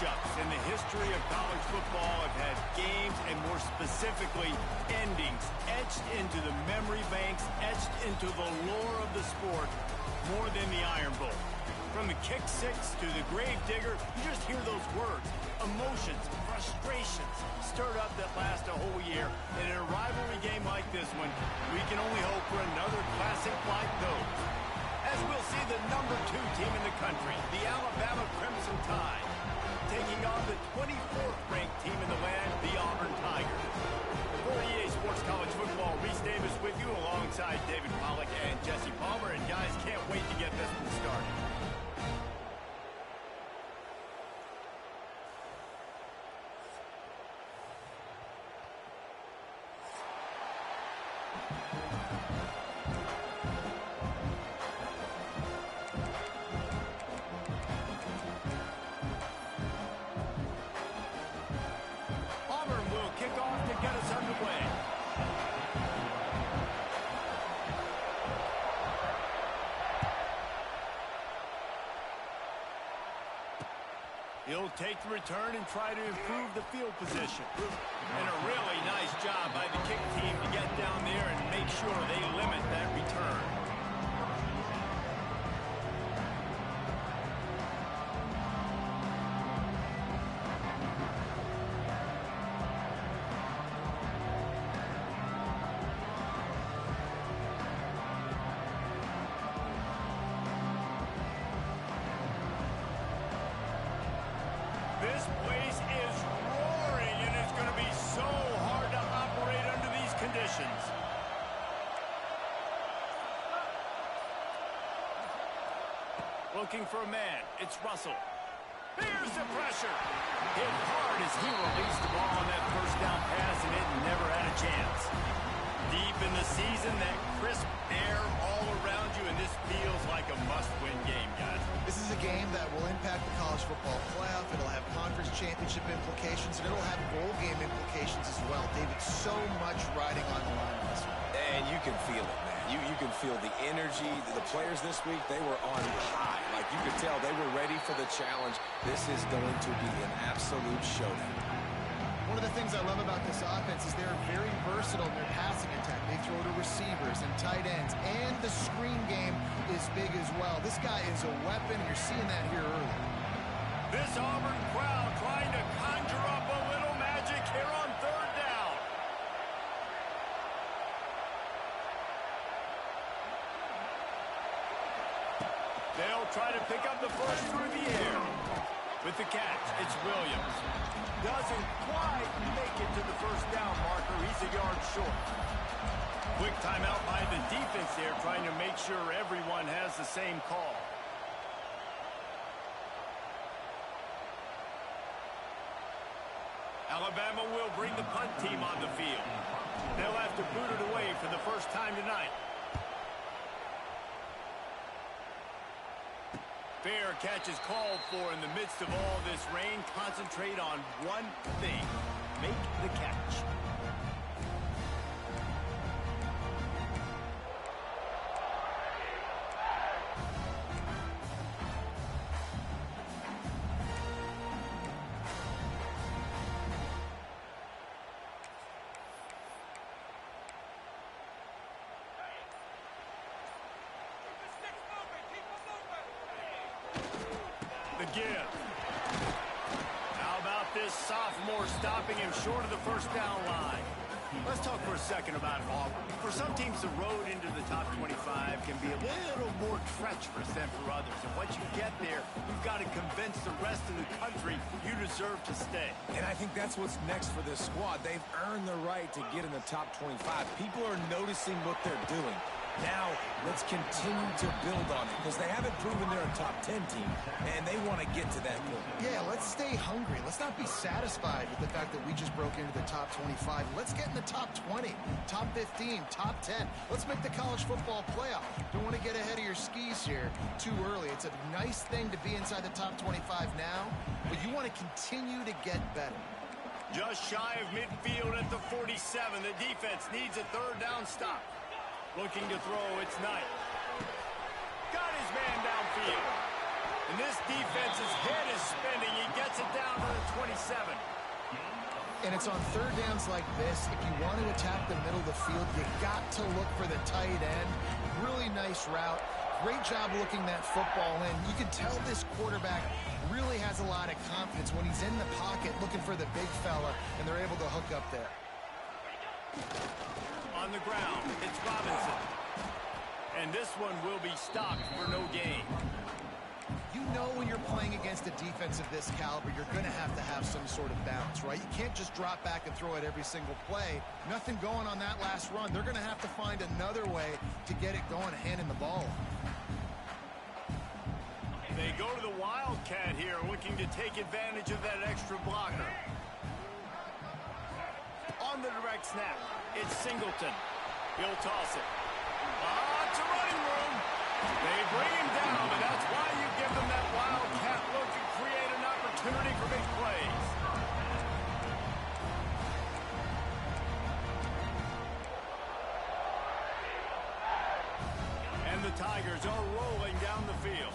matchups in the history of college football have had games, and more specifically, endings etched into the memory banks, etched into the lore of the sport, more than the Iron Bowl. From the kick six to the grave digger, you just hear those words. Emotions, frustrations, stirred up that last a whole year. And in a rivalry game like this one, we can only hope for another classic like those. As we'll see the number 2 team in the country, the Alabama Crimson Tide, taking on the 24th ranked team in the land, the Auburn Tigers. For EA Sports College Football, Reese Davis with you alongside David Pollack and Jesse Palmer. And guys, can't wait to get this one started. He'll take the return and try to improve the field position. And a really nice job by the kick team to get down there and make sure they limit that return. This place is roaring, and it's going to be so hard to operate under these conditions. Looking for a man. It's Russell. Here's the pressure. Hit hard as he released the ball on that first down pass, and it never had a chance. Deep in the season, that crisp air all around you, and this feels like a must-win game, guys. This is a game that will impact the college football playoff. It'll have conference championship implications, and it'll have bowl game implications as well. David, so much riding on the line in this one. And you can feel it, man. You can feel the energy. The players this week, they were on high. Like, you could tell they were ready for the challenge. This is going to be an absolute showdown. One of the things I love about this offense is they're very versatile in their passing attack. They throw to receivers and tight ends, and the screen game is big as well. This guy is a weapon. You're seeing that here early. This Auburn crowd trying to conjure up a little magic here on third down. They'll try to pick up the first through the air. With the catch, it's Williams. Doesn't quite make it to the first down marker. He's a yard short. Quick timeout by the defense there, trying to make sure everyone has the same call. Alabama will bring the punt team on the field. They'll have to boot it away for the first time tonight. Fair catch is called for in the midst of all this rain. Concentrate on one thing. Make the catch. Give. How about this sophomore stopping him short of the first down line? Let's talk for a second about Auburn. For some teams, the road into the top 25 can be a little more treacherous than for others. And once you get there, you've got to convince the rest of the country you deserve to stay. And I think that's what's next for this squad. They've earned the right to get in the top 25. People are noticing what they're doing. Now, let's continue to build on it, because they haven't proven they're a top 10 team, and they want to get to that goal. Yeah, let's stay hungry. Let's not be satisfied with the fact that we just broke into the top 25. Let's get in the top 20, top 15, top 10. Let's make the college football playoff. Don't want to get ahead of your skis here too early. It's a nice thing to be inside the top 25 now, but you want to continue to get better. Just shy of midfield at the 47. The defense needs a third down stop. Looking to throw, it's Knight. Got his man downfield. And this defense's head is spinning. He gets it down to the 27. And it's on third downs like this. If you want to attack the middle of the field, you got to look for the tight end. Really nice route. Great job looking that football in. You can tell this quarterback really has a lot of confidence when he's in the pocket looking for the big fella, and they're able to hook up there. On the ground, it's Robinson. And this one will be stopped for no gain. You know when you're playing against a defense of this caliber, you're going to have some sort of balance, right? You can't just drop back and throw it every single play. Nothing going on that last run. They're going to have to find another way to get it going, handing the ball. They go to the Wildcat here, looking to take advantage of that extra blocker. On the direct snap, it's Singleton. He'll toss it. It's a running room. They bring him down, and that's why you give them that Wildcat look and create an opportunity for big plays. And the Tigers are rolling down the field.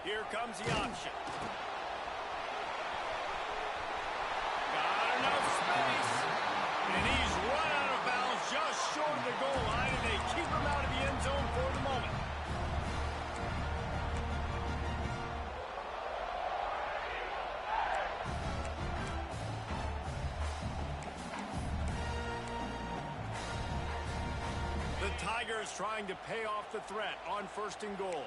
Here comes the option. Got enough space. And he's run out of bounds just short of the goal line, and they keep him out of the end zone for the moment. The Tigers trying to pay off the threat on 1st and goal.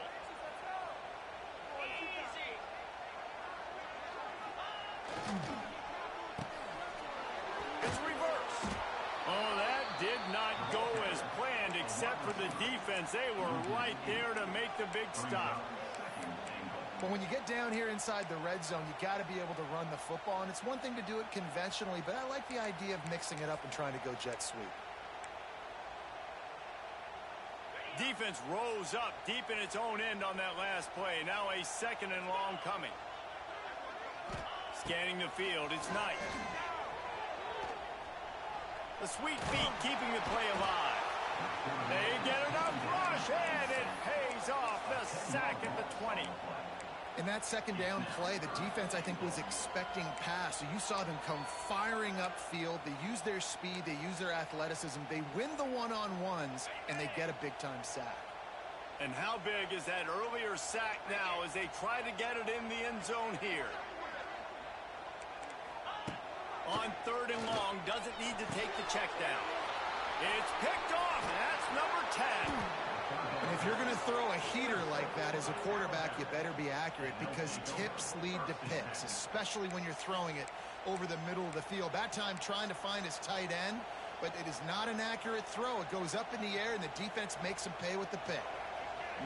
It's reverse. Oh, that did not go as planned, except for the defense. They were right there to make the big stop. But when you get down here inside the red zone, you got to be able to run the football. And it's one thing to do it conventionally, but I like the idea of mixing it up and trying to go jet sweep. Defense rose up deep in its own end on that last play. Now a 2nd and long coming. Scanning the field, it's Knight. The sweet feet keeping the play alive. They get enough rush, and it pays off. The sack at the 20. In that 2nd down play, the defense, I think, was expecting pass. So you saw them come firing upfield. They use their speed. They use their athleticism. They win the one-on-ones, and they get a big-time sack. And how big is that earlier sack now as they try to get it in the end zone here? On 3rd and long, doesn't need to take the check down. It's picked off, and that's number 10. And if you're going to throw a heater like that as a quarterback, you better be accurate because tips lead to picks, especially when you're throwing it over the middle of the field. That time trying to find his tight end, but it is not an accurate throw. It goes up in the air, and the defense makes him pay with the pick.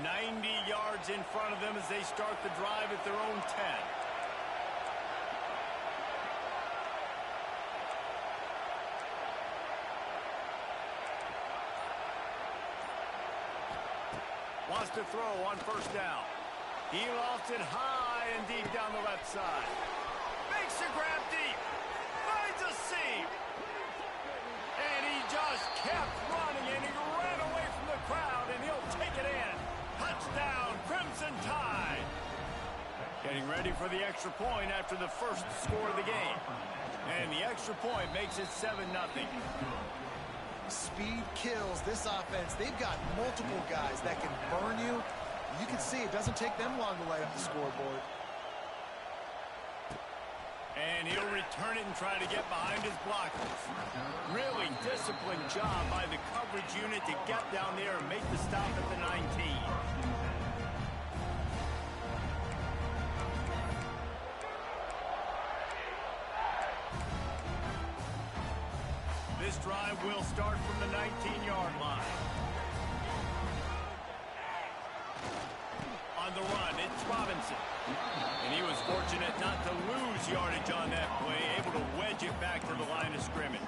90 yards in front of them as they start the drive at their own 10. Wants to throw on 1st down. He lost it high and deep down the left side. Makes a grab deep. Finds a seam. And he just kept running, and he ran away from the crowd, and he'll take it in. Touchdown, Crimson Tide. Getting ready for the extra point after the first score of the game. And the extra point makes it 7-0. Speed kills this offense. They've got multiple guys that can burn you. You can see it doesn't take them long to light up the scoreboard. And he'll return it and try to get behind his blockers. Really disciplined job by the coverage unit to get down there and make the stop at the 19. This drive will start from the 19-yard line. On the run, it's Robinson. And he was fortunate not to lose yardage on that play, able to wedge it back to the line of scrimmage.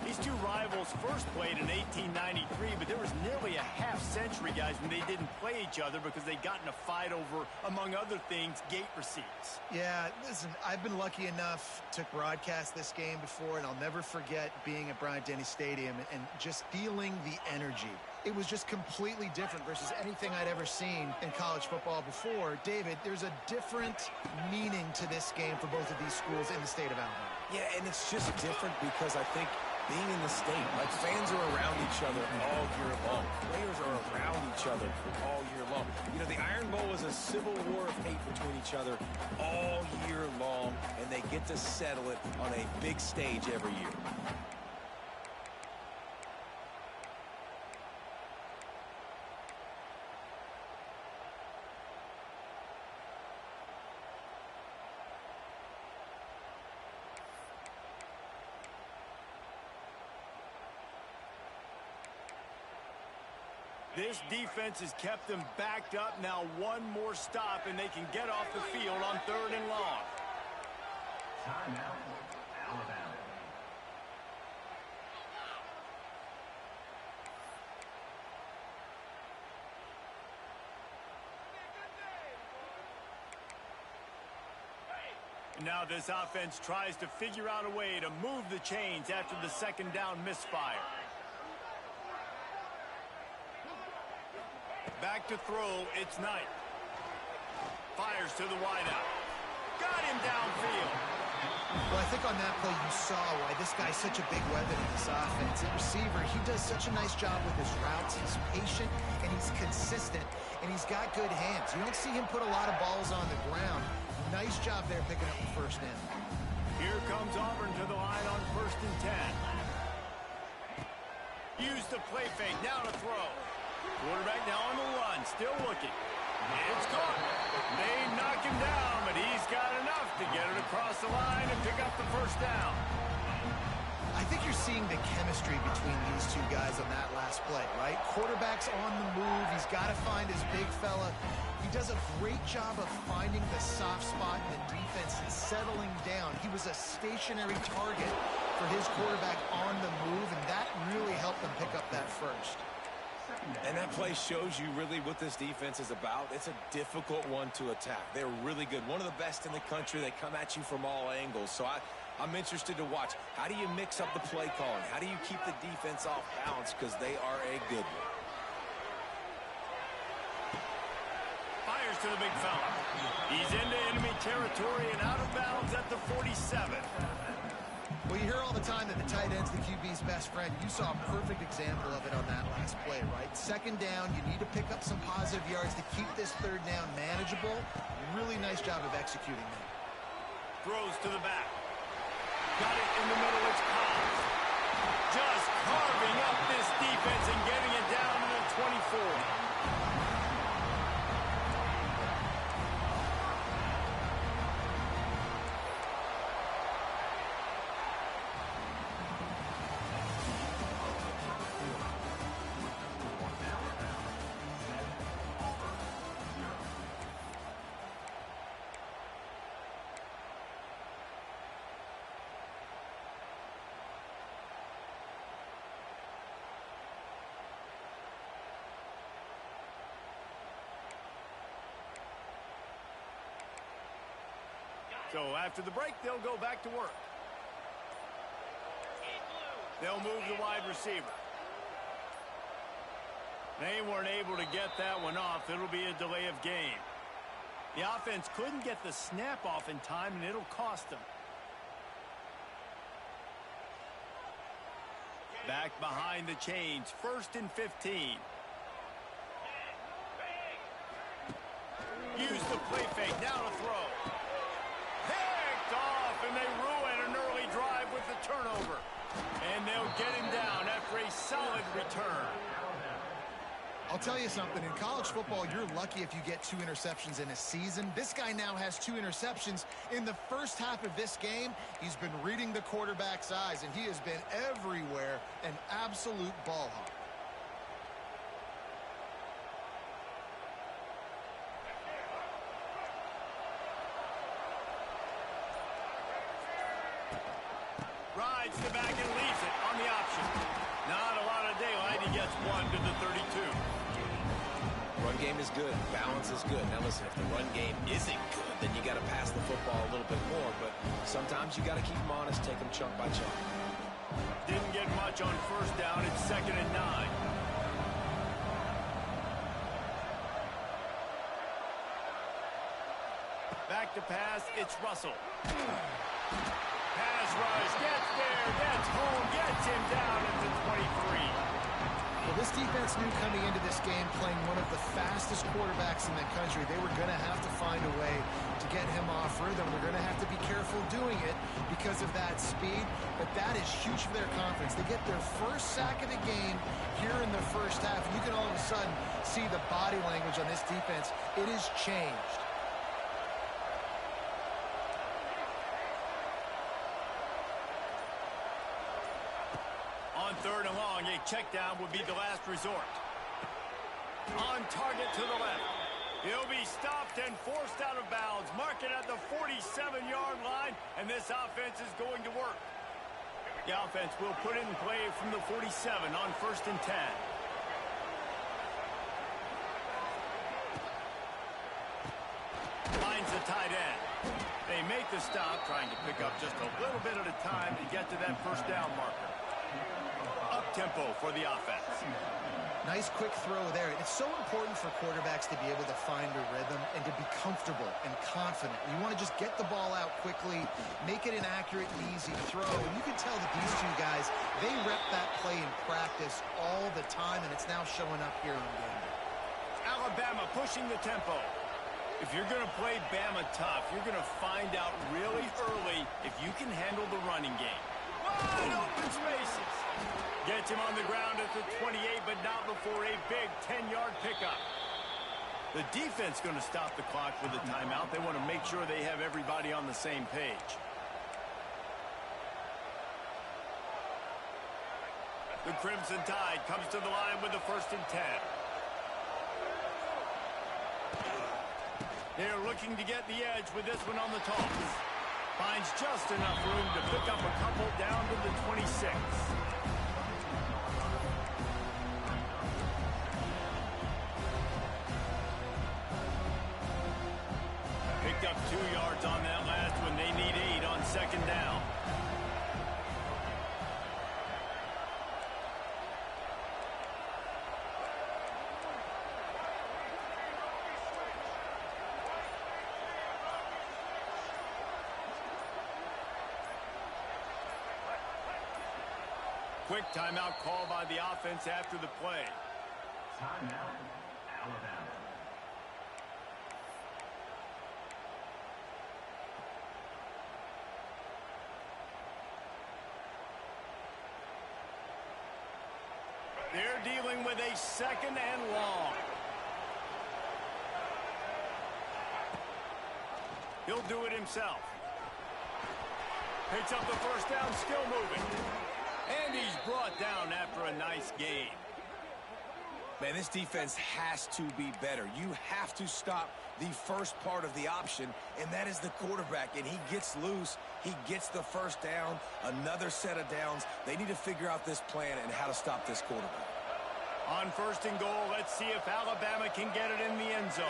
These two rivals first played in 1893, but there was nearly a half-century, guys, when they didn't play each other because they got in a fight over, among other things, gate receipts. Yeah, listen, I've been lucky enough to broadcast this game before, and I'll never forget being at Bryant-Denny Stadium and just feeling the energy. It was just completely different versus anything I'd ever seen in college football before. David, there's a different meaning to this game for both of these schools in the state of Alabama. Yeah, and it's just different because I think being in the state, like fans are around each other all year long. Players are around each other all year long. You know, the Iron Bowl is a civil war of hate between each other all year long, and they get to settle it on a big stage every year. This defense has kept them backed up. Now one more stop, and they can get off the field on 3rd and long. Timeout, Alabama. Now this offense tries to figure out a way to move the chains after the 2nd down misfire. Back to throw, it's Knight. Fires to the wideout. Got him downfield. Well, I think on that play you saw why this guy's such a big weapon in this offense. At receiver, he does such a nice job with his routes. He's patient, and he's consistent, and he's got good hands. You don't see him put a lot of balls on the ground. Nice job there picking up the first down. Here comes Auburn to the line on 1st and 10. Use the play fake, now to throw. Quarterback now on the run, still looking. It's caught. They knock him down, but he's got enough to get it across the line and pick up the first down. I think you're seeing the chemistry between these two guys on that last play, right? Quarterback's on the move. He's got to find his big fella. He does a great job of finding the soft spot in the defense and settling down. He was a stationary target for his quarterback on the move, and that really helped them pick up that first. And that play shows you really what this defense is about. It's a difficult one to attack. They're really good. One of the best in the country. They come at you from all angles. So I'm interested to watch. How do you mix up the play calling? How do you keep the defense off balance? Because they are a good one. Fires to the big fella. He's into enemy territory and out of bounds at the 47. Well, you hear all the time that the tight end's the QB's best friend. You saw a perfect example of it on that last play, right? 2nd down, you need to pick up some positive yards to keep this 3rd down manageable. Really nice job of executing that. Throws to the back. Got it in the middle, it's Cobbs. Just carving up this defense and getting it down to the 24. So after the break, they'll go back to work. They'll move the wide receiver. They weren't able to get that one off. It'll be a delay of game. The offense couldn't get the snap off in time, and it'll cost them. Back behind the chains, 1st and 15. Use the play fake, now to throw. Picked off, and they ruin an early drive with the turnover. And they'll get him down after a solid return. I'll tell you something, in college football, you're lucky if you get 2 interceptions in a season. This guy now has 2 interceptions. In the first half of this game, he's been reading the quarterback's eyes, and he has been everywhere, an absolute ball hawk. Rides the back and leaves it on the opposite. Run game is good. Balance is good. Now listen, if the run game isn't good, then you got to pass the football a little bit more. But sometimes you got to keep them honest, take them chunk by chunk. Didn't get much on first down. It's 2nd and 9. Back to pass. It's Russell. Pass rush. Gets there. Gets home. Gets him down at the 23. Well, this defense knew coming into this game, playing one of the fastest quarterbacks in the country, they were going to have to find a way to get him off rhythm. They're going to have to be careful doing it because of that speed, but that is huge for their confidence. They get their first sack of the game here in the first half, and you can all of a sudden see the body language on this defense. It has changed. On 3rd and long, a check down would be the last resort. On target to the left. He'll be stopped and forced out of bounds. Mark it at the 47-yard line, and this offense is going to work. The offense will put it in play from the 47 on 1st and 10. Finds the tight end. They make the stop, trying to pick up just a little bit at a time to get to that first down marker. Up-tempo for the offense. Nice quick throw there. It's so important for quarterbacks to be able to find a rhythm and to be comfortable and confident. You want to just get the ball out quickly, make it an accurate and easy throw. And you can tell that these two guys, they rep that play in practice all the time, and it's now showing up here on game day. Alabama pushing the tempo. If you're going to play Bama tough, you're going to find out really early if you can handle the running game. Wide open spaces. Gets him on the ground at the 28, but not before a big 10-yard pickup. The defense going to stop the clock with a timeout. They want to make sure they have everybody on the same page. The Crimson Tide comes to the line with the 1st and 10. They're looking to get the edge with this one on the toss. Finds just enough room to pick up a couple down to the 26. Picked up 2 yards on that last one. They need 8 on 2nd down. Quick timeout call by the offense after the play. Timeout, Alabama. They're dealing with a 2nd and long. He'll do it himself. Picks up the first down, still moving. And he's brought down after a nice gain. Man, this defense has to be better. You have to stop the first part of the option, and that is the quarterback. And he gets loose. He gets the first down, another set of downs. They need to figure out this plan and how to stop this quarterback. On 1st and goal, let's see if Alabama can get it in the end zone.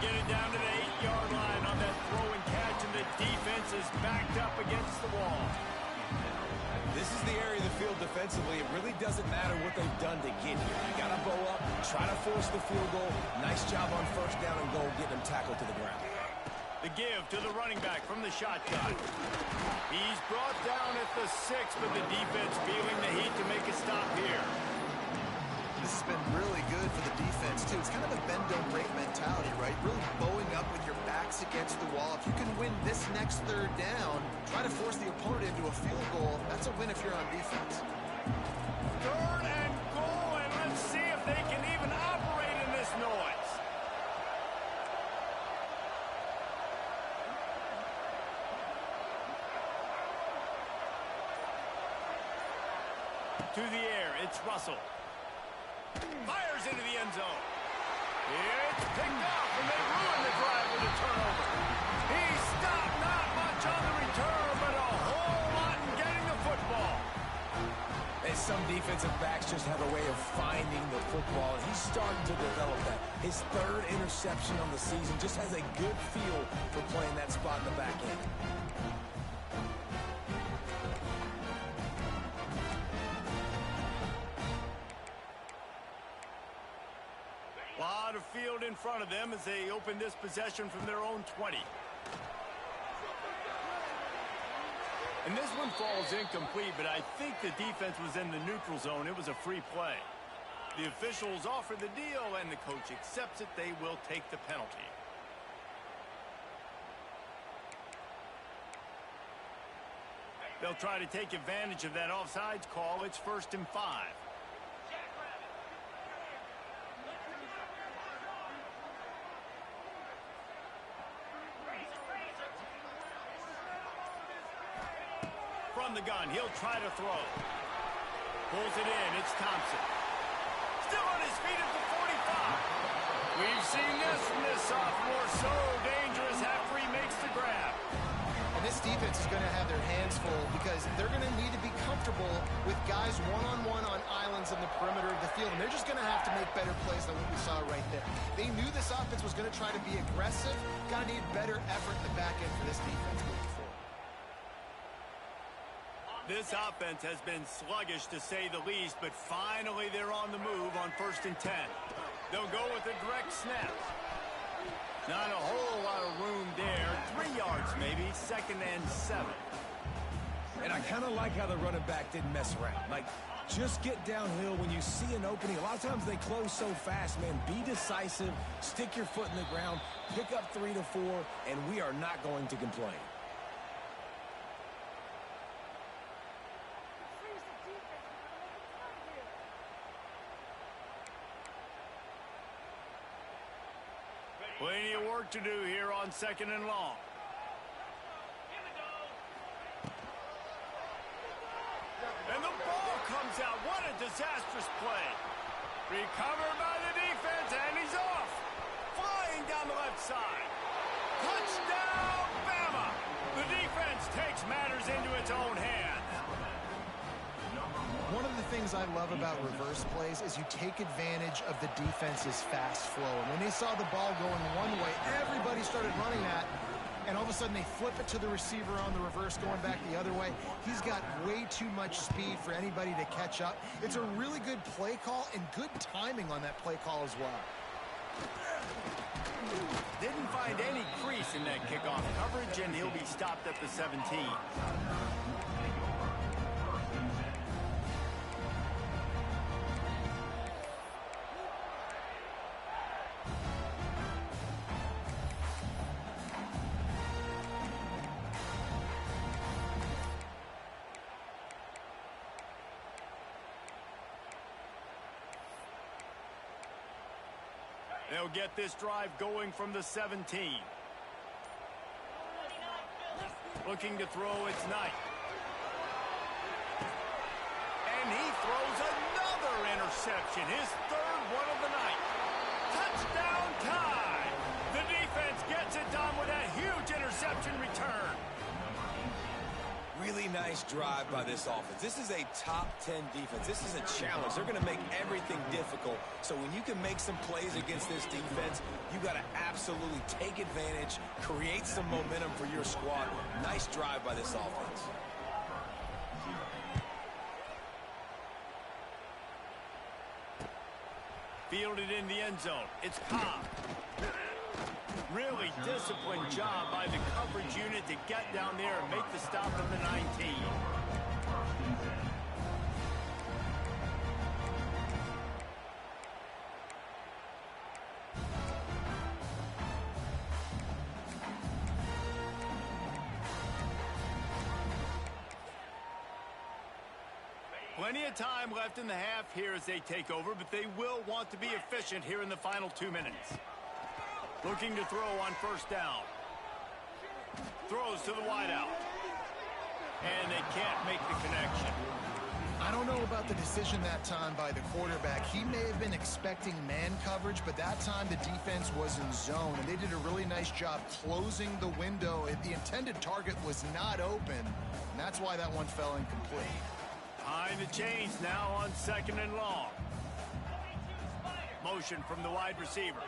Get it down to the 8-yard line on that throw and catch, and the defense is backed up against the wall. This is the area of the field defensively. It really doesn't matter what they've done to get here. You got to bow up, try to force the field goal. Nice job on 1st down and goal, getting them tackled to the ground. The give to the running back from the shotgun. He's brought down at the 6, but the defense feeling the heat to make a stop here. This has been really good for the defense, too. It's kind of a bend-don't-break mentality, right? Really bowing up with your backs against the wall. If you can win this next 3rd down, try to force the opponent into a field goal. That's a win if you're on defense. 3rd and goal, and let's see if they can even operate in this noise. To the air, it's Russell. Fires fires into the end zone. It's picked off, and they ruin the drive with a turnover. He stopped not much on the return, but a whole lot in getting the football. And some defensive backs just have a way of finding the football, and he's starting to develop that. His third interception on the season just has a good feel for playing that spot in the back end. A lot of field in front of them as they open this possession from their own 20. And this one falls incomplete, but I think the defense was in the neutral zone. It was a free play. The officials offer the deal, and the coach accepts it. They will take the penalty. They'll try to take advantage of that offsides call. It's 1st and 5. From the gun, he'll try to throw. Pulls it in, it's Thompson. Still on his feet at the 45. We've seen this from this sophomore, so dangerous after he makes the grab. And this defense is going to have their hands full because they're going to need to be comfortable with guys one-on-one on islands in the perimeter of the field, and they're just going to have to make better plays than what we saw right there. They knew this offense was going to try to be aggressive. Got to need better effort in the back end for this defense moving forward. This offense has been sluggish, to say the least, but finally they're on the move on 1st and 10. They'll go with a direct snap. Not a whole lot of room there. 3 yards maybe, 2nd and 7. And I kind of like how the running back didn't mess around. Like, just get downhill when you see an opening. A lot of times they close so fast, man. Be decisive, stick your foot in the ground, pick up 3 to 4, and we are not going to complain. Plenty of work to do here on 2nd and long. And the ball comes out. What a disastrous play. Recovered by the defense, and he's off. Flying down the left side. Touchdown, Bama. The defense takes matters into its own hands. One of the things I love about reverse plays is you take advantage of the defense's fast flow. And when they saw the ball going one way, everybody started running that. And all of a sudden they flip it to the receiver on the reverse going back the other way. He's got way too much speed for anybody to catch up. It's a really good play call and good timing on that play call as well. Didn't find any crease in that kickoff coverage, and he'll be stopped at the 17. They'll get this drive going from the 17. Looking to throw, it's Knight. And he throws another interception, his 3rd one of the night. Touchdown tie. The defense gets it done with a huge interception return. Really nice drive by this offense. This is a top 10 defense. This is a challenge. They're going to make everything difficult. So when you can make some plays against this defense, you got to absolutely take advantage, create some momentum for your squad. Nice drive by this offense. Fielded in the end zone. It's Cobb. Really disciplined job by the coverage unit to get down there and make the stop at the 19. Plenty of time left in the half here as they take over, but they will want to be efficient here in the final 2 minutes. Looking to throw on 1st down. Throws to the wideout. And they can't make the connection. I don't know about the decision that time by the quarterback. He may have been expecting man coverage, but that time the defense was in zone, and they did a really nice job closing the window. The intended target was not open, and that's why that one fell incomplete. Behind the chains now on 2nd and long. Motion from the wide receiver.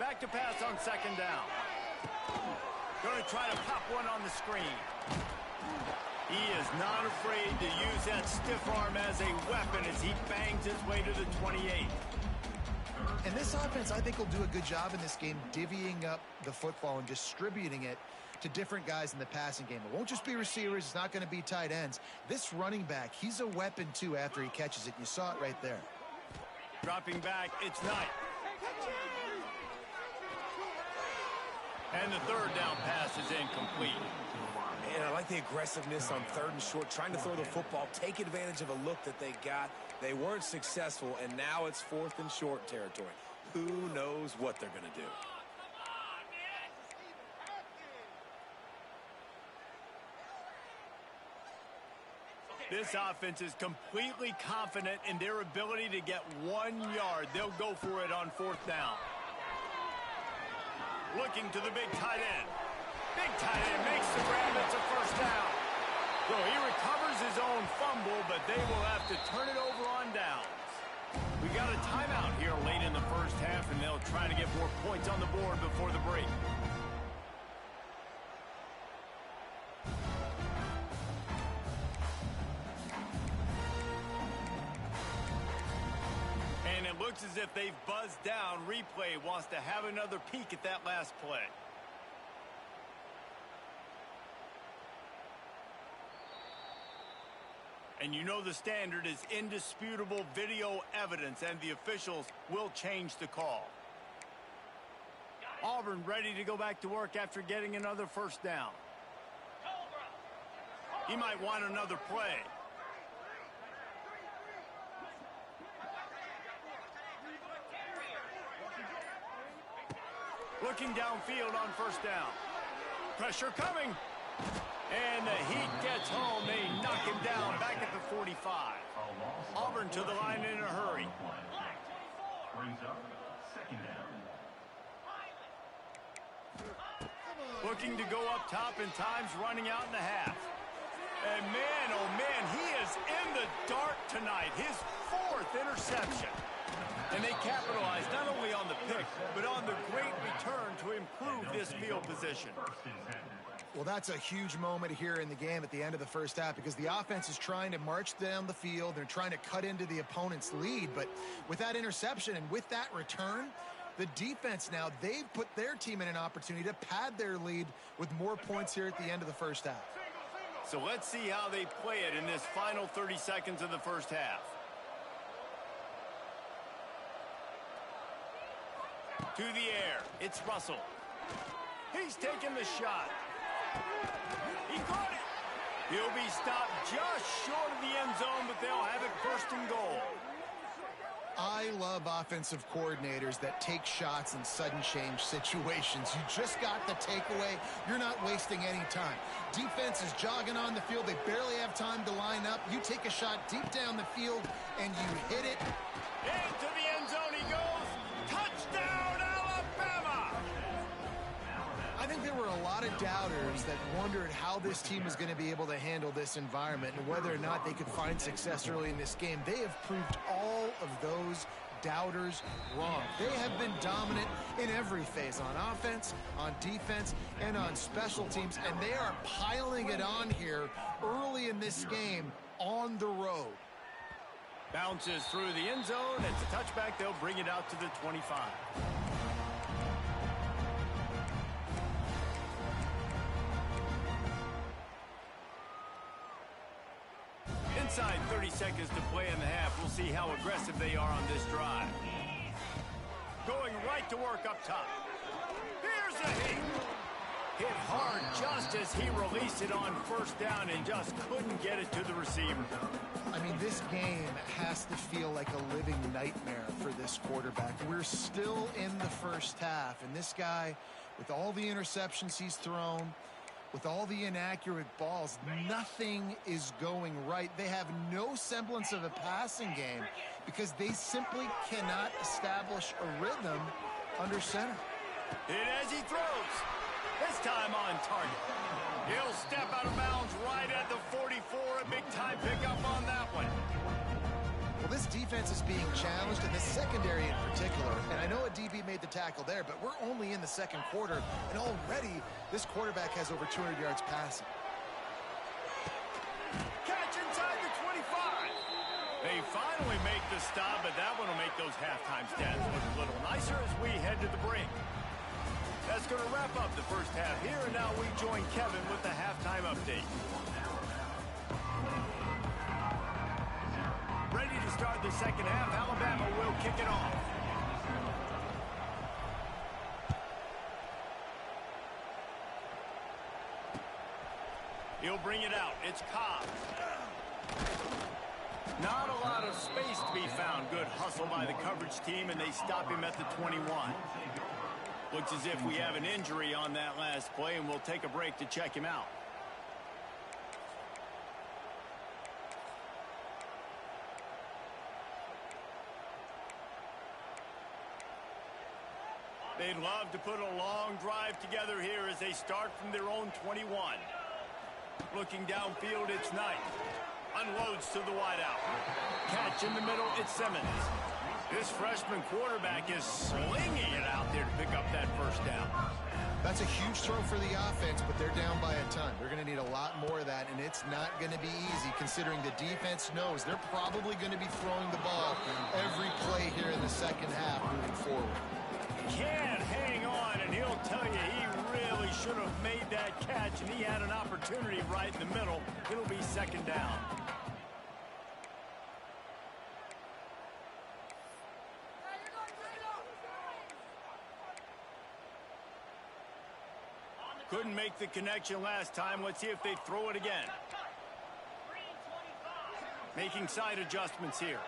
Back to pass on 2nd down. Going to try to pop one on the screen. He is not afraid to use that stiff arm as a weapon as he bangs his way to the 28. And this offense, I think, will do a good job in this game divvying up the football and distributing it to different guys in the passing game. It won't just be receivers. It's not going to be tight ends. This running back, he's a weapon, too, after he catches it. You saw it right there. Dropping back, it's Knight. And the 3rd down pass is incomplete. And I like the aggressiveness on 3rd and short, trying to throw the football, take advantage of a look that they got. They weren't successful, and now it's 4th and short territory. Who knows what they're going to do? This offense is completely confident in their ability to get 1 yard. They'll go for it on 4th down. Looking to the big tight end. Big tight end makes the grab. It's a 1st down. So he recovers his own fumble, but they will have to turn it over on downs. We got a timeout here late in the 1st half, and they'll try to get more points on the board before the break. And it looks as if they've buzzed down. Replay wants to have another peek at that last play. And you know the standard is indisputable video evidence, and the officials will change the call. Auburn ready to go back to work after getting another 1st down. He might want another play. Looking downfield on 1st down. Pressure coming. And the heat gets home. They knock him down back at the 45. Auburn to the line in a hurry. Brings up 2nd down. Looking to go up top, and time's running out in the half. And man, oh man, he is in the dark tonight. His 4th interception. And they capitalized not only on the pick, but on the great return to improve this field position. Well, that's a huge moment here in the game at the end of the 1st half, because the offense is trying to march down the field. They're trying to cut into the opponent's lead. But with that interception and with that return, the defense now, they've put their team in an opportunity to pad their lead with more points here at the end of the 1st half. So let's see how they play it in this final 30 seconds of the 1st half. To the air, it's Russell. He's taking the shot. He caught it. He'll be stopped just short of the end zone, but they'll have it 1st and goal. I love offensive coordinators that take shots in sudden change situations. You just got the takeaway. You're not wasting any time. Defense is jogging on the field. They barely have time to line up. You take a shot deep down the field, and you hit it. Into the end zone he goes. Touchdown, Alabama! I think there were a lot of doubters that wondered how this team was going to be able to handle this environment and whether or not they could find success early in this game. They have proved all of those doubters wrong. They have been dominant in every phase, on offense, on defense, and on special teams, and they are piling it on here early in this game on the road. Bounces through the end zone. It's a touchback. They'll bring it out to the 25. Inside 30 seconds to play in the half. We'll see how aggressive they are on this drive. Going right to work up top. Here's a hit. Hit hard just as he released it on 1st down and just couldn't get it to the receiver. I mean, this game has to feel like a living nightmare for this quarterback. We're still in the 1st half, and this guy, with all the interceptions he's thrown, With all the inaccurate balls, nothing is going right. They have no semblance of a passing game because they simply cannot establish a rhythm under center. Hit as he throws. This time on target. He'll step out of bounds right at the 44. A big-time pickup on that one. Well, this defense is being challenged, and this secondary in particular. And I know a DB made the tackle there, but we're only in the second quarter, and already this quarterback has over 200 yards passing. Catch inside the 25. They finally make the stop, but that one will make those halftime stats look a little nicer as we head to the break. That's going to wrap up the first half here, and now we join Kevin with the halftime update. Ready to start the second half. Alabama will kick it off. He'll bring it out. It's Cobb. Not a lot of space to be found. Good hustle by the coverage team, and they stop him at the 21. Looks as if we have an injury on that last play, and we'll take a break to check him out. They'd love to put a long drive together here as they start from their own 21. Looking downfield, it's Knight. Unloads to the wideout. Catch in the middle, it's Simmons. This freshman quarterback is slinging it out there to pick up that first down. That's a huge throw for the offense, but they're down by a ton. They're going to need a lot more of that, and it's not going to be easy considering the defense knows they're probably going to be throwing the ball every play here in the second half moving forward. Can't hang on, and he'll tell you he really should have made that catch, and he had an opportunity right in the middle. It'll be second down. Couldn't make the connection last time. Let's see if they throw it again. Making side adjustments here.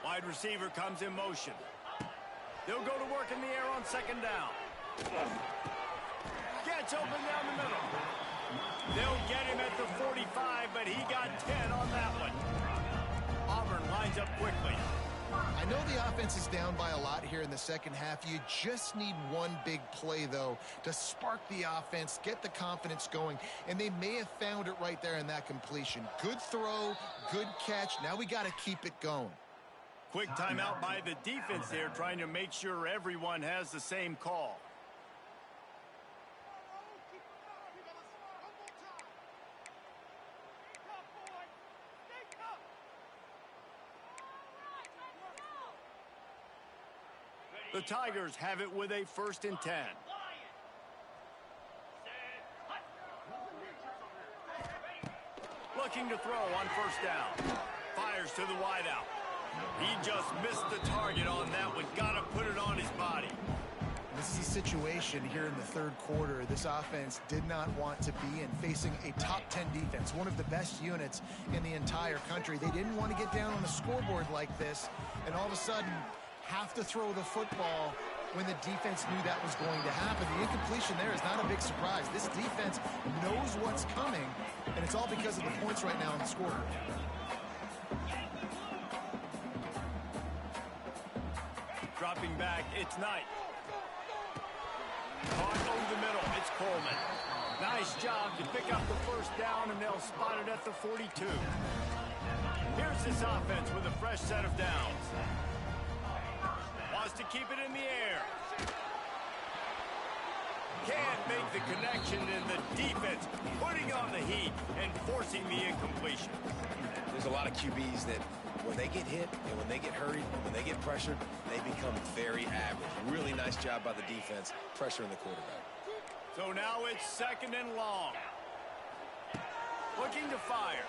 Wide receiver comes in motion. They'll go to work in the air on second down. Gets open down the middle. They'll get him at the 45, but he got 10 on that one. Auburn lines up quickly. I know the offense is down by a lot here in the second half. You just need one big play, though, to spark the offense, get the confidence going, and they may have found it right there in that completion. Good throw, good catch. Now we got to keep it going. Quick timeout by the defense there, trying to make sure everyone has the same call. The Tigers have it with a 1st and 10. Looking to throw on first down. Fires to the wideout. He just missed the target on that one. Got to put it on his body. This is a situation here in the third quarter this offense did not want to be in, facing a top 10 defense, one of the best units in the entire country. They didn't want to get down on the scoreboard like this, and all of a sudden have to throw the football when the defense knew that was going to happen. The incompletion there is not a big surprise. This defense knows what's coming, and it's all because of the points right now on the scoreboard. Dropping back, it's Knight. Caught over the middle, it's Coleman. Nice job to pick up the first down, and they'll spot it at the 42. Here's this offense with a fresh set of downs. Wants to keep it in the air. Can't make the connection, and the defense putting on the heat and forcing the incompletion. There's a lot of QBs that when they get hit and when they get hurried and when they get pressured, they become very average. Really nice job by the defense pressuring the quarterback. So now it's 2nd and long. Looking to fire.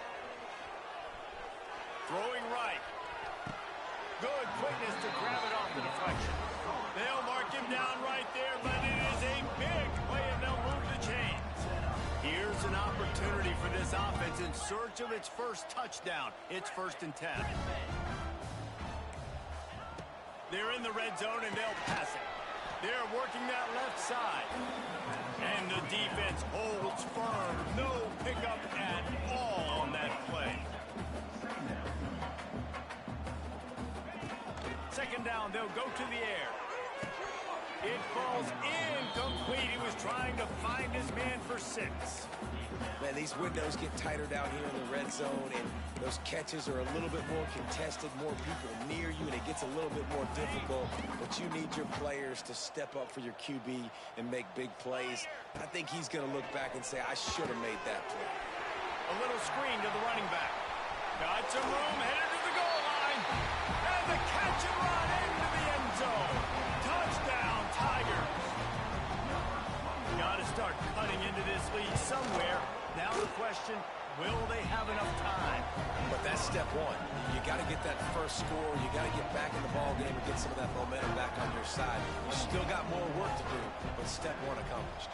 Throwing right. Good quickness to grab it off the deflection. They'll mark him down right there, but it is a big play, and they'll move the chains. Here's an opportunity for this offense in search of its first touchdown. It's 1st and 10. They're in the red zone, and they'll pass it. They're working that left side. And the The defense holds firm. No pickup at all on that play. Second down, they'll go to the air. It falls incomplete. He was trying to find his man for 6. Man, these windows get tighter down here in the red zone, and those catches are a little bit more contested, more people near you, and it gets a little bit more difficult. But you need your players to step up for your QB and make big plays. I think he's going to look back and say, I should have made that play. A little screen to the running back. Got some room, headed to the goal line. And the catch and run into the end zone. Touchdown, Tigers. Got to start cutting into this lead somewhere. Now the question, will they have enough time? But that's step one. You got to get that first score. You got to get back in the ball game and get some of that momentum back on your side. You still got more work to do, but step one accomplished.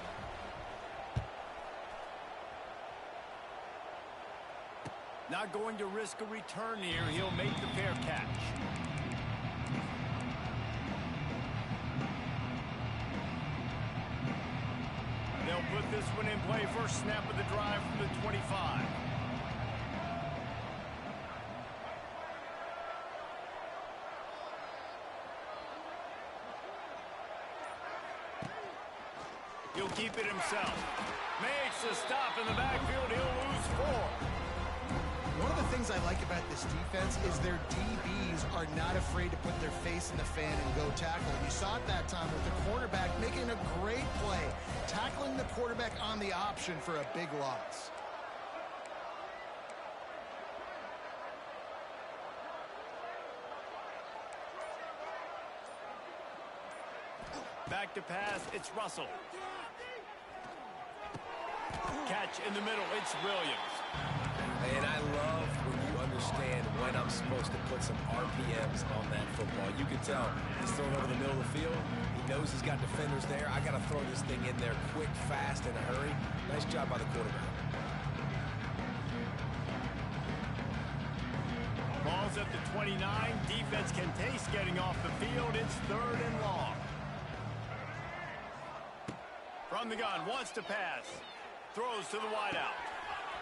Not going to risk a return here. He'll make the fair catch. They'll put this one in play. First snap of the drive from the 25. He'll keep it himself. Makes a stop in the backfield. He'll lose 4. One of the things I like about this defense is their DBs are not afraid to put their face in the fan and go tackle. You saw it that time with the quarterback making a great play, tackling the quarterback on the option for a big loss. Back to pass, it's Russell. Catch in the middle, it's Williams. And I love when you understand when I'm supposed to put some RPMs on that football. You can tell he's throwing over the middle of the field. He knows he's got defenders there. I got to throw this thing in there quick, fast, in a hurry. Nice job by the quarterback. Ball's at the 29. Defense can taste getting off the field. It's 3rd and long. From the gun, wants to pass. Throws to the wideout.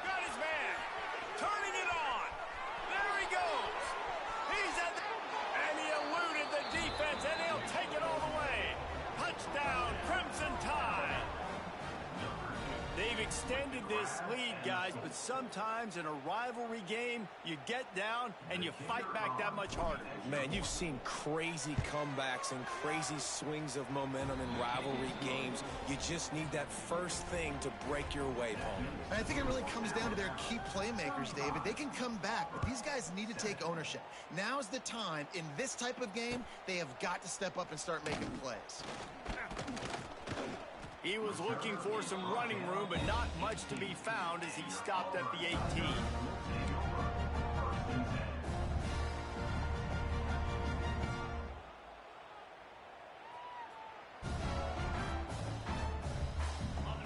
Got his man. Turning it on. There he goes. He's at the... And he eluded the defense, and he'll take it all the way. Touchdown, Crimson Tide. They've extended this lead, guys, but sometimes in a rivalry game, you get down and you fight back that much harder. Man, you've seen crazy comebacks and crazy swings of momentum in rivalry games. You just need that first thing to break your way, Paul. And I think it really comes down to their key playmakers, David. They can come back, but these guys need to take ownership. Now's the time. In this type of game, they have got to step up and start making plays. He was looking for some running room, but not much to be found as he stopped at the 18.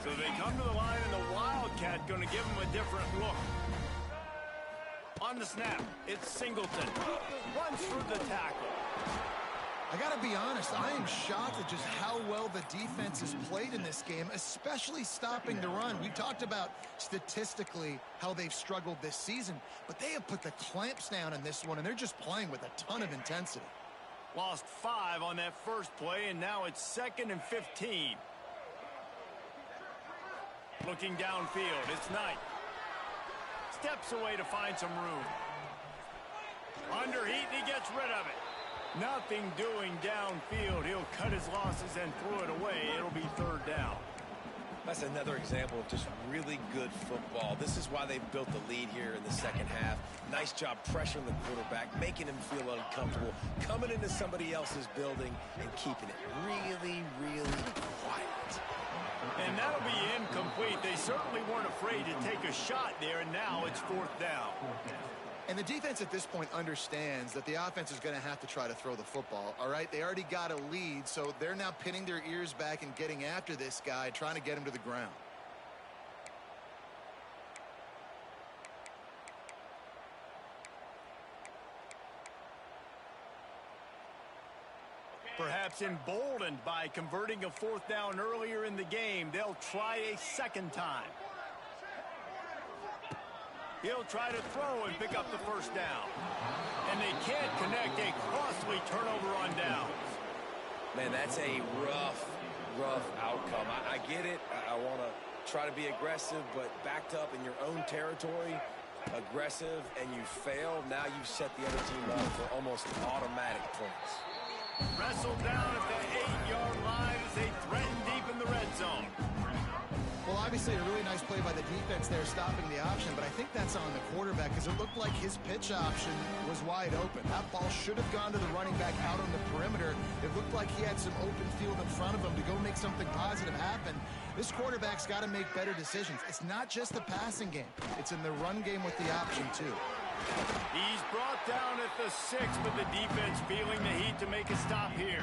So they come to the line, and the Wildcat going to give him a different look. On the snap, it's Singleton. Runs through the tackle. I got to be honest, I am shocked at just how well the defense has played in this game, especially stopping the run. We talked about statistically how they've struggled this season, but they have put the clamps down in this one, and they're just playing with a ton of intensity. Lost 5 on that first play, and now it's 2nd and 15. Looking downfield, it's Knight. Steps away to find some room. Under heat, and he gets rid of it. Nothing doing downfield. He'll cut his losses and throw it away. It'll be 3rd down. That's another example of just really good football. This is why they've built the lead here in the second half. Nice job pressuring the quarterback, making him feel uncomfortable, coming into somebody else's building and keeping it really, really quiet. And that'll be incomplete. They certainly weren't afraid to take a shot there, and now it's 4th down. And the defense at this point understands that the offense is going to have to try to throw the football, all right? They already got a lead, so they're now pinning their ears back and getting after this guy, trying to get him to the ground. Perhaps emboldened by converting a fourth down earlier in the game, they'll try a second time. He'll try to throw and pick up the first down. And they can't connect, a costly turnover on downs. Man, that's a rough outcome. I get it. I want to try to be aggressive, but backed up in your own territory, aggressive, and you fail. Now you've set the other team up for almost automatic points. Wrestled down at the 8-yard line as they threaten deep in the red zone. Well, obviously a really nice play by the defense there stopping the option, but I think that's on the quarterback because it looked like his pitch option was wide open. That ball should have gone to the running back out on the perimeter. It looked like he had some open field in front of him to go make something positive happen. This quarterback's got to make better decisions. It's not just the passing game. It's in the run game with the option, too. He's brought down at the 6, but the defense feeling the heat to make a stop here.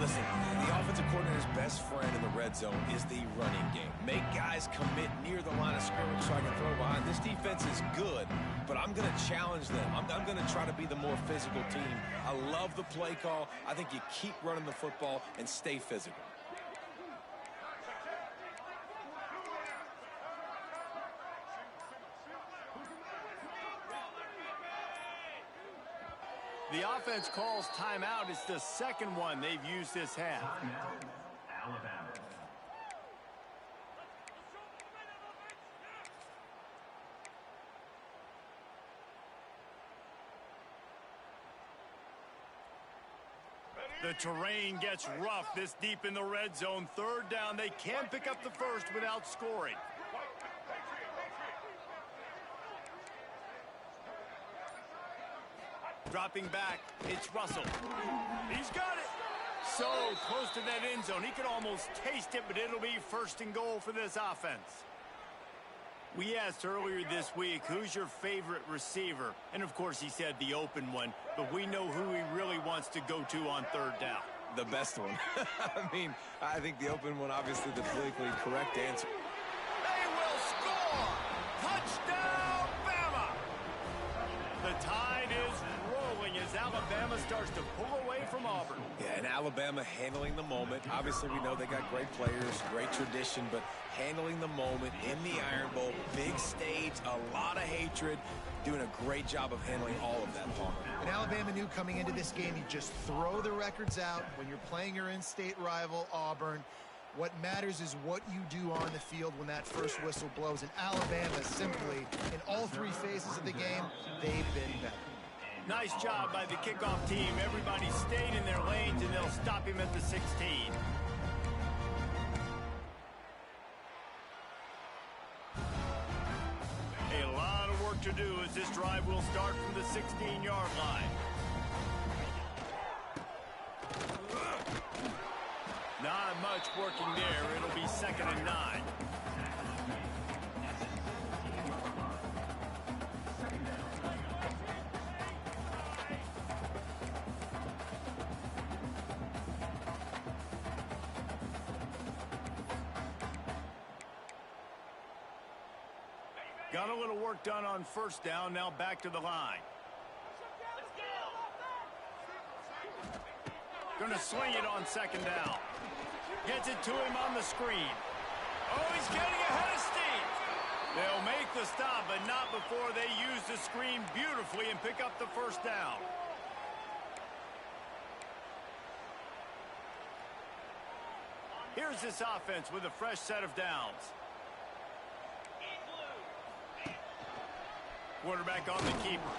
Listen, the offensive coordinator's best friend in the red zone is the running game. Make guys commit near the line of scrimmage so I can throw behind. This defense is good, but I'm going to challenge them. I'm going to try to be the more physical team. I love the play call. I think you keep running the football and stay physical. The offense calls timeout. It's the second one they've used this half. Alabama. The terrain gets rough this deep in the red zone. Third down, they can pick up the first without scoring. Dropping back, it's Russell. He's got it. So close to that end zone. He could almost taste it, but it'll be first and goal for this offense. We asked earlier this week, who's your favorite receiver? And, of course, he said the open one, but we know who he really wants to go to on third down. The best one. I think the open one, obviously, the politically correct answer. They will score! Touchdown, Bama! The tide is rolling as Alabama starts to pull away from Auburn. Yeah, and Alabama handling the moment. Obviously, we know they got great players, great tradition, but handling the moment in the Iron Bowl, big stage, a lot of hatred, doing a great job of handling all of that, Palmer. And Alabama knew coming into this game, you just throw the records out when you're playing your in-state rival, Auburn. What matters is what you do on the field when that first whistle blows. And Alabama simply, in all three phases of the game, they've been better. Nice job by the kickoff team. Everybody stayed in their lanes, and they'll stop him at the 16. A lot of work to do as this drive will start from the 16-yard line. Not much working there. It'll be 2nd and 9. Got a little work done on first down. Now back to the line. Going to swing it on 2nd down. Gets it to him on the screen. Oh, he's getting ahead of steam. They'll make the stop, but not before they use the screen beautifully and pick up the first down. Here's this offense with a fresh set of downs. Quarterback on the keeper.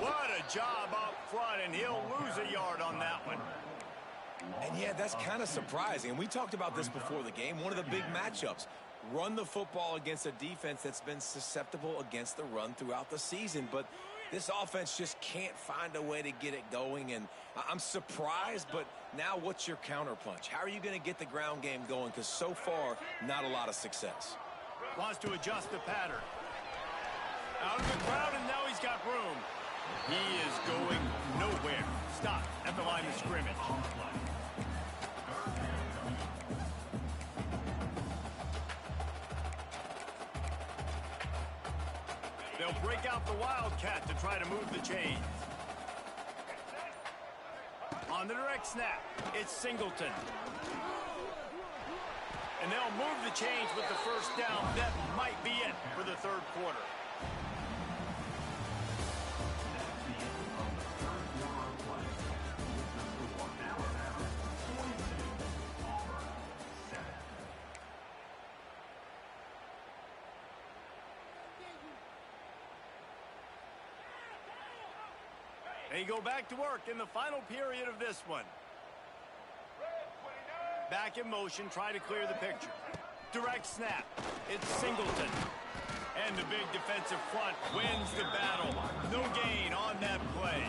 What a job up front, and he'll lose a yard on that one. And yeah, that's kind of surprising. We talked about this before the game. One of the big matchups. Run the football against a defense that's been susceptible against the run throughout the season. But this offense just can't find a way to get it going. And I'm surprised, but now what's your counterpunch? How are you going to get the ground game going? Because so far, not a lot of success. Wants to adjust the pattern. Out of the crowd, and now he's got room. He is going nowhere. Stop at the line of scrimmage. They'll break out the Wildcat to try to move the chains. On On the direct snap, it's Singleton. And they'll move the chains with the first down. That might be it for the third quarter. They go back to work in the final period of this one. Back in motion, try to clear the picture. Direct snap. It's Singleton. And the big defensive front wins the battle. No gain on that play.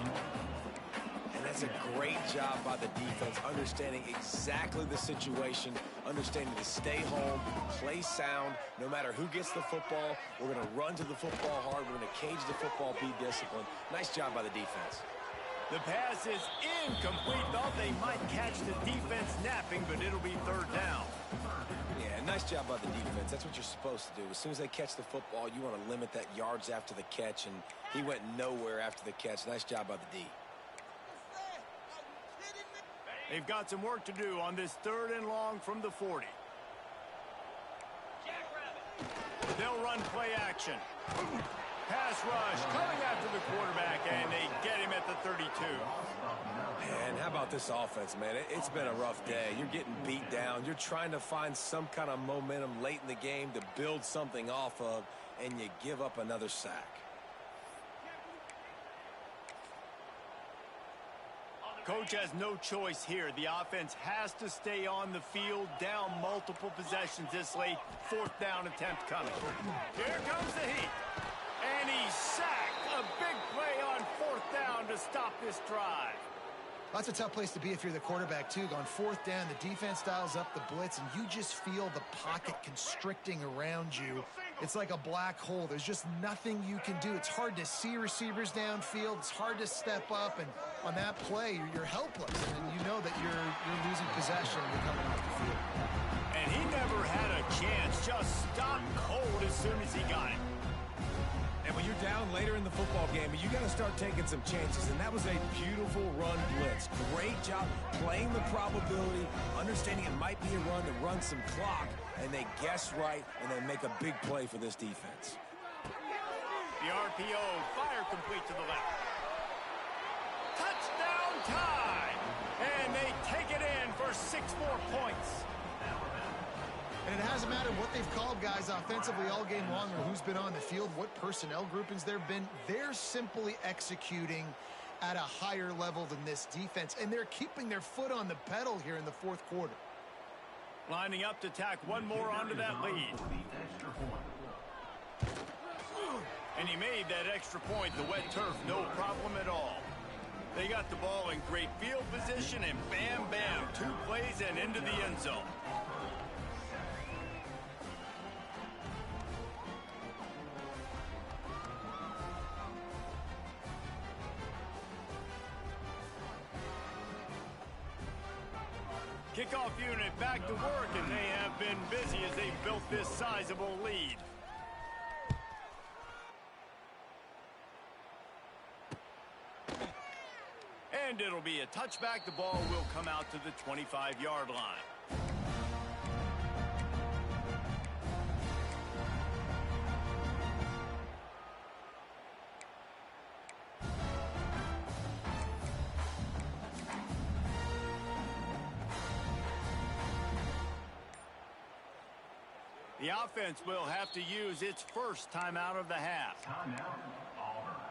And that's a great job by the defense, understanding exactly the situation, understanding to stay home, play sound. No matter who gets the football, we're going to run to the football hard. We're going to cage the football, be disciplined. Nice job by the defense. The pass is incomplete. Thought they might catch the defense napping, but it'll be third down. Yeah, nice job by the defense. That's what you're supposed to do. As soon as they catch the football, you want to limit that yards after the catch, and he went nowhere after the catch. Nice job by the D. They've got some work to do on this 3rd and long from the 40. They'll run play action. Pass rush coming after the quarterback, and they get him at the 32. And how about this offense, man? It's been a rough day. You're getting beat down. You're trying to find some kind of momentum late in the game to build something off of, and you give up another sack. Coach has no choice here. The offense has to stay on the field, down multiple possessions this late. 4th down attempt coming. Here comes the heat. And he's sacked. A big play on 4th down to stop this drive. That's a tough place to be if you're the quarterback, too. On 4th down, the defense dials up the blitz, and you just feel the pocket constricting around you. It's like a black hole. There's just nothing you can do. It's hard to see receivers downfield. It's hard to step up, and on that play, you're helpless. And you know that you're losing possession and you're coming off the field. And he never had a chance. Just stopped cold as soon as he got it. And when you're down later in the football game, you got to start taking some chances. And that was a beautiful run blitz. Great job playing the probability, understanding it might be a run to run some clock, and they guess right, and they make a big play for this defense. The RPO, fire complete to the left. Touchdown tie! And they take it in for 6 more points. And it hasn't mattered what they've called guys offensively all game long or who's been on the field, what personnel groupings there have been. They're simply executing at a higher level than this defense, and they're keeping their foot on the pedal here in the 4th quarter. Lining up to tack one more onto that lead. And he made that extra point. The wet turf, no problem at all. They got the ball in great field position, and bam, bam, 2 plays and into the end zone. Kickoff unit back to work, and they have been busy as they built this sizable lead. And it'll be a touchback. The ball will come out to the 25-yard line. The offense will have to use its first timeout of the half. Timeout, Auburn.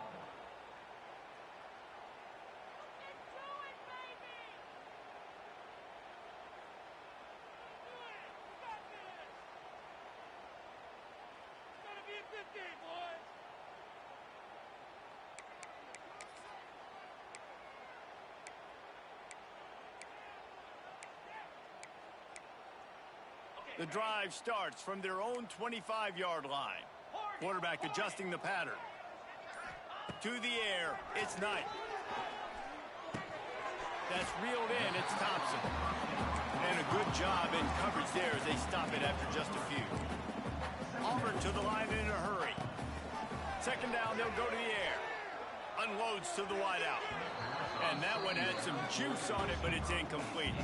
The drive starts from their own 25-yard line. Quarterback adjusting the pattern. To the air, it's Knight. That's reeled in, it's Thompson. And a good job in coverage there as they stop it after just a few. Auburn to the line in a hurry. 2nd down, they'll go to the air. Unloads to the wideout. And that one had some juice on it, but it's incomplete.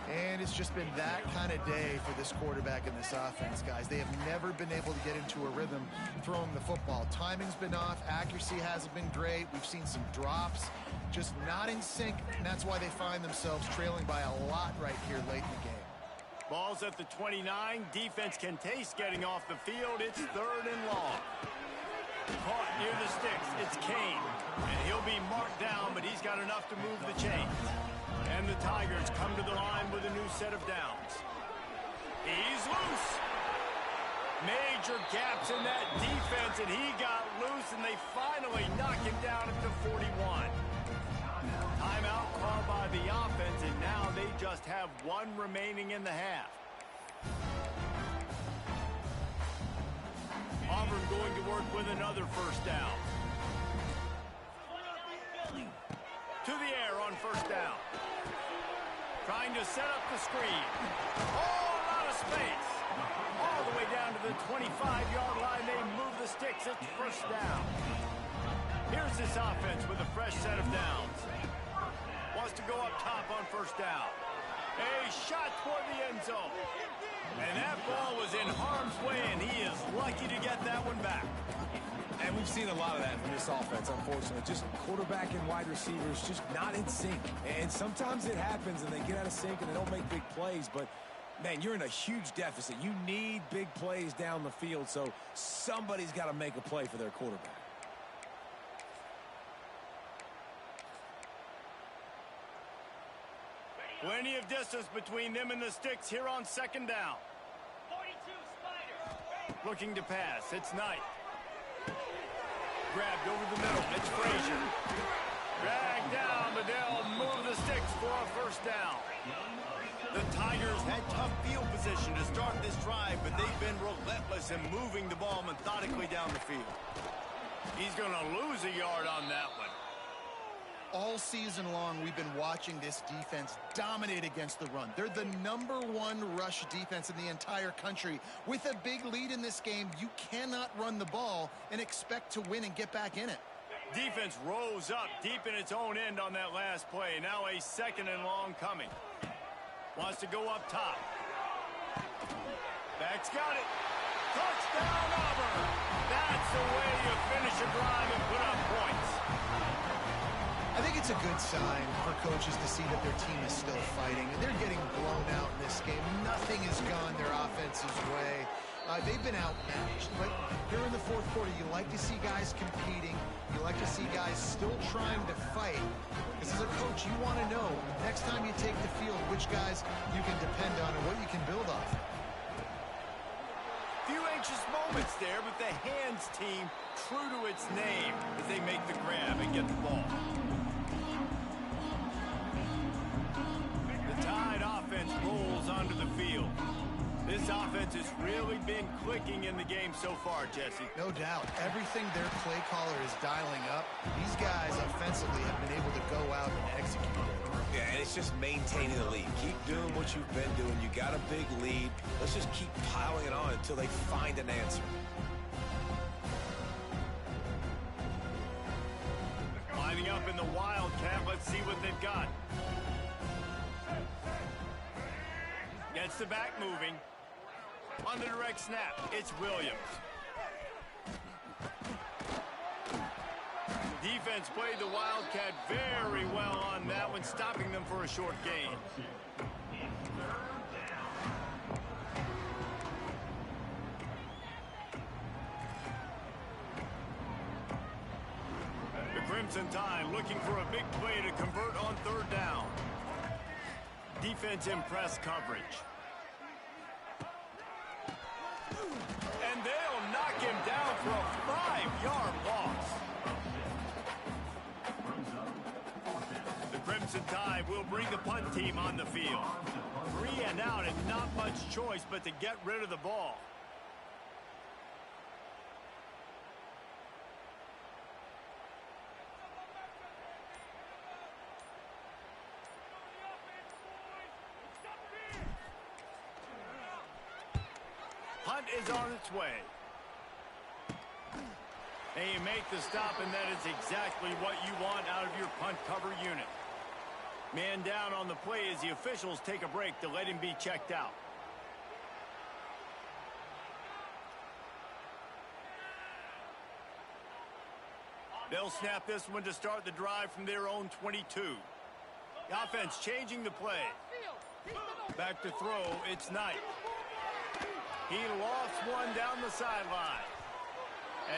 And it's just been that kind of day for this quarterback and this offense, guys. They have never been able to get into a rhythm throwing the football. Timing's been off. Accuracy hasn't been great. We've seen some drops, just not in sync, and that's why they find themselves trailing by a lot right here late in the game. Ball's at the 29. Defense can taste getting off the field. It's 3rd and long. Caught near the sticks. It's Kane. And he'll be marked down, but he's got enough to move the chains. And the Tigers come to the line with a new set of downs. He's loose. Major gaps in that defense, and he got loose, and they finally knock him down at the 41. Timeout called by the offense, and now they just have one remaining in the half. Auburn going to work with another first down. To the air on first down. Trying to set up the screen. Oh, a lot of space. All the way down to the 25-yard line. They move the sticks. It's first down. Here's this offense with a fresh set of downs. Wants to go up top on first down. A shot toward the end zone. And that ball was in harm's way, and he is lucky to get that one back. And we've seen a lot of that from this offense, unfortunately. Just quarterback and wide receivers just not in sync. And sometimes it happens, and they get out of sync, and they don't make big plays. But, man, you're in a huge deficit. You need big plays down the field, so somebody's got to make a play for their quarterback. Plenty of distance between them and the sticks here on second down. 42 Spider. Looking to pass. It's Knight. Grabbed over the middle. It's Frazier. Dragged down, but they'll move the sticks for a first down. The Tigers had tough field position to start this drive, but they've been relentless in moving the ball methodically down the field. He's going to lose a yard on that one. All season long, we've been watching this defense dominate against the run. They're the #1 rush defense in the entire country. With a big lead in this game, you cannot run the ball and expect to win and get back in it. Defense rose up deep in its own end on that last play. Now a 2nd and long coming. Wants to go up top. Back's got it. Touchdown, Auburn. That's the way you finish a drive and put up points. I think it's a good sign for coaches to see that their team is still fighting. And they're getting blown out in this game. Nothing has gone their offense's way. They've been outmatched. But here in the 4th quarter, you like to see guys competing. You like to see guys still trying to fight. Because as a coach, you want to know, next time you take the field, which guys you can depend on and what you can build off. Few anxious moments there, but the hands team true to its name as they make the grab and get the ball. The Tide offense rolls onto the field. This offense has really been clicking in the game so far, Jesse. No doubt. Everything their play caller is dialing up, these guys offensively have been able to go out and execute it. Yeah, and it's just maintaining the lead. Keep doing what you've been doing. You got a big lead. Let's just keep piling it on until they find an answer. Lining up in the Wildcat. Let's see what they've got. Gets the back moving. On the direct snap, it's Williams. Defense played the Wildcat very well on that one, stopping them for a short gain. The Crimson Tide looking for a big play to convert on 3rd down. Defense in press coverage. And they'll knock him down for a 5-yard loss. The Crimson Tide will bring the punt team on the field. 3 and out and not much choice but to get rid of the ball. Punt is on its way. And you make the stop, and that is exactly what you want out of your punt cover unit. Man down on the play as the officials take a break to let him be checked out. They'll snap this one to start the drive from their own 22. The offense changing the play. Back to throw, it's Knight. He lofts one down the sideline.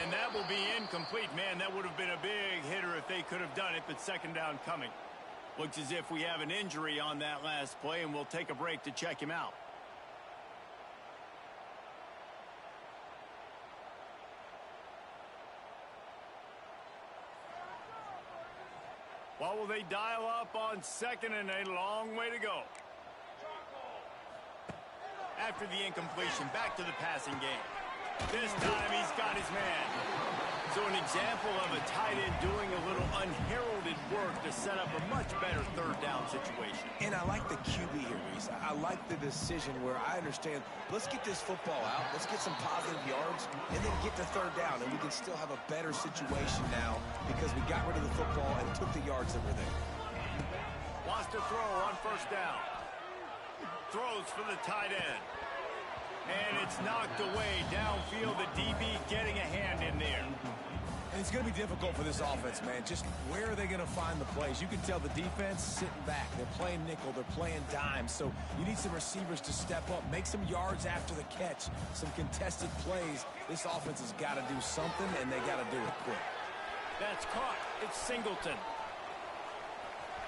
And that will be incomplete. Man, that would have been a big hitter if they could have done it, but second down coming. Looks as if we have an injury on that last play, and we'll take a break to check him out. What will they dial up on second and a long way to go? After the incompletion, back to the passing game. This time he's got his man. So an example of a tight end doing a little unheralded work to set up a much better third down situation. And I like the QB here, Reese. I like the decision where I understand, let's get this football out, let's get some positive yards, and then get to third down, and we can still have a better situation now because we got rid of the football and took the yards that were there. Wants to throw on first down. Throws for the tight end. And it's knocked away downfield. The DB getting a hand in there. And it's going to be difficult for this offense, man. Just where are they going to find the plays? You can tell the defense sitting back. They're playing nickel. They're playing dime. So you need some receivers to step up, make some yards after the catch, some contested plays. This offense has got to do something, and they got to do it quick. That's caught. It's Singleton.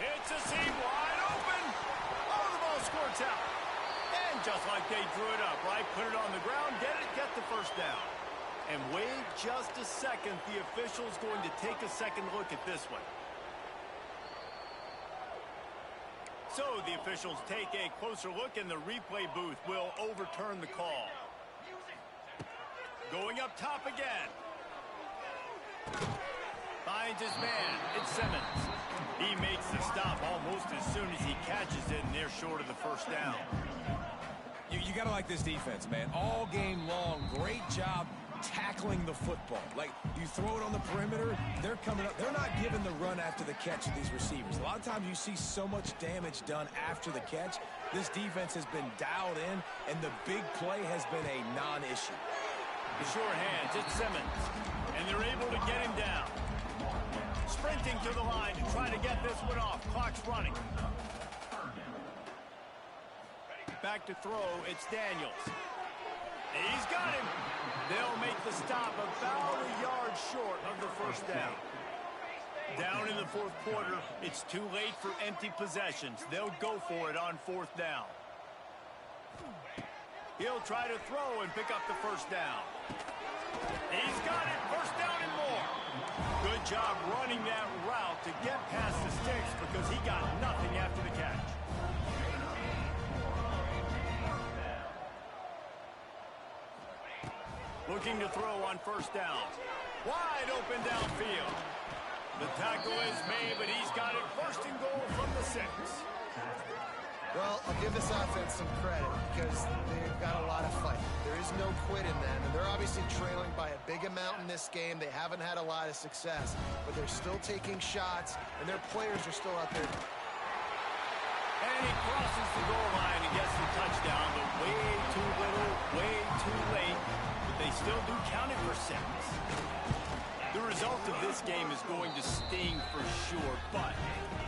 It's a seam wide open. Oh, the ball squirts out. And just like they drew it up, right? Put it on the ground, get it, get the first down. And wait just a second. The official's going to take a second look at this one. So the officials take a closer look, and the replay booth will overturn the call. Going up top again. Finds his man. It's Simmons. He makes the stop almost as soon as he catches it, and they're short of the first down. You got to like this defense, man. All game long, great job tackling the football. Like, you throw it on the perimeter, they're coming up. They're not giving the run after the catch to these receivers. A lot of times you see so much damage done after the catch. This defense has been dialed in, and the big play has been a non-issue. The short hands, it's Simmons. And they're able to get him down. Sprinting to the line to try to get this one off. Clock's running. Back to throw, it's Daniels. He's got him. They'll make the stop about a yard short of the first down. Down in the fourth quarter, it's too late for empty possessions. They'll go for it on fourth down. He'll try to throw and pick up the first down. He's got it. First down and more. Good job running that route to get past the sticks because he got nothing after the catch. Looking to throw on first down. Wide open downfield. The tackle is made, but he's got it first and goal from the 6. Well, I'll give this offense some credit because they've got a lot of fight. There is no quit in them, and they're obviously trailing by a big amount in this game. They haven't had a lot of success, but they're still taking shots, and their players are still out there. And he crosses the goal line and gets the touchdown, but way too little, way too late. But they still do count it for 6. The result of this game is going to sting for sure, but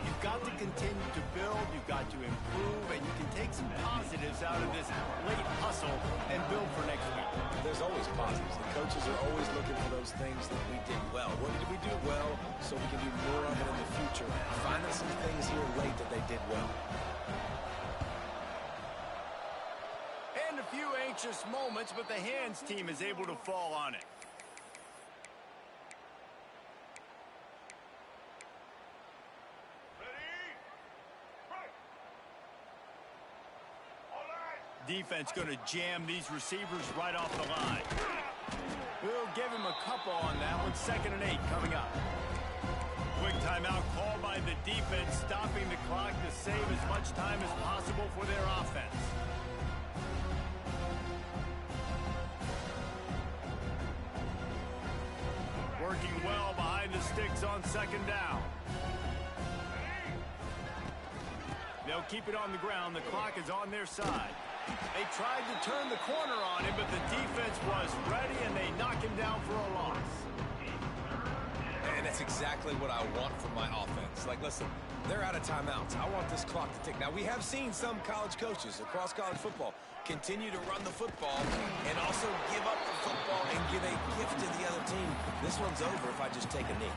you've got to continue to build, you've got to improve, and you can take some positives out of this late hustle and build for next week. There's always positives. The coaches are always looking for those things that we did well. What did we do well so we can do more of it in the future? Finding some things here late that they did well. And a few anxious moments, but the hands team is able to fall on it. Defense going to jam these receivers right off the line. We'll give him a couple on that one. 2nd and 8 coming up. Quick timeout called by the defense, stopping the clock to save as much time as possible for their offense. the sticks on second down. They'll keep it on the ground. The clock is on their side. They tried to turn the corner on him, but the defense was ready, and they knock him down for a loss. And that's exactly what I want from my offense. Like, listen, they're out of timeouts. I want this clock to tick. Now, we have seen some college coaches across college football continue to run the football and also give up the football and give a gift to the other team. This one's over if I just take a knee.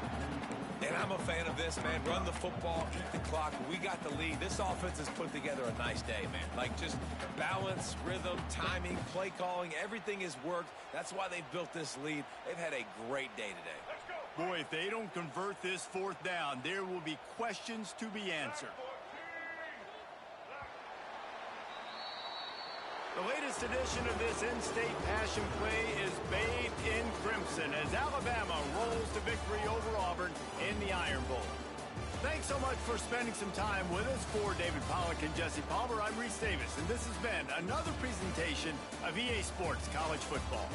And I'm a fan of this, man. Run the football, eat the clock. We got the lead. This offense has put together a nice day, man. Like, just balance, rhythm, timing, play calling, everything has worked. That's why they've built this lead. They've had a great day today. Boy, if they don't convert this fourth down, there will be questions to be answered. The latest edition of this in-state passion play is bathed in crimson as Alabama rolls to victory over Auburn in the Iron Bowl. Thanks so much for spending some time with us. For David Pollack and Jesse Palmer, I'm Reese Davis, and this has been another presentation of EA Sports College Football.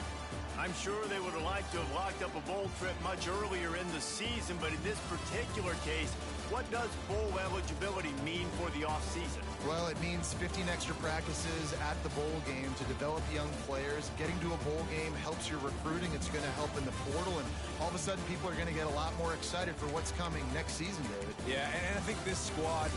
I'm sure they would have liked to have locked up a bowl trip much earlier in the season, but in this particular case, what does bowl eligibility mean for the offseason? Well, it means 15 extra practices at the bowl game to develop young players. Getting to a bowl game helps your recruiting. It's going to help in the portal, and all of a sudden people are going to get a lot more excited for what's coming next season, David. Yeah, and I think this squad,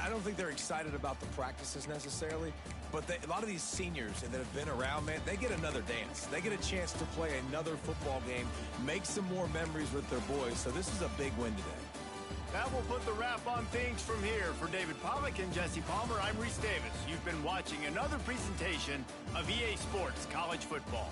I don't think they're excited about the practices necessarily, but a lot of these seniors that have been around, man, they get another dance. They get a chance to play another football game, make some more memories with their boys, so this is a big win today. That will put the wrap on things from here. For David Pollack and Jesse Palmer, I'm Reese Davis. You've been watching another presentation of EA Sports College Football.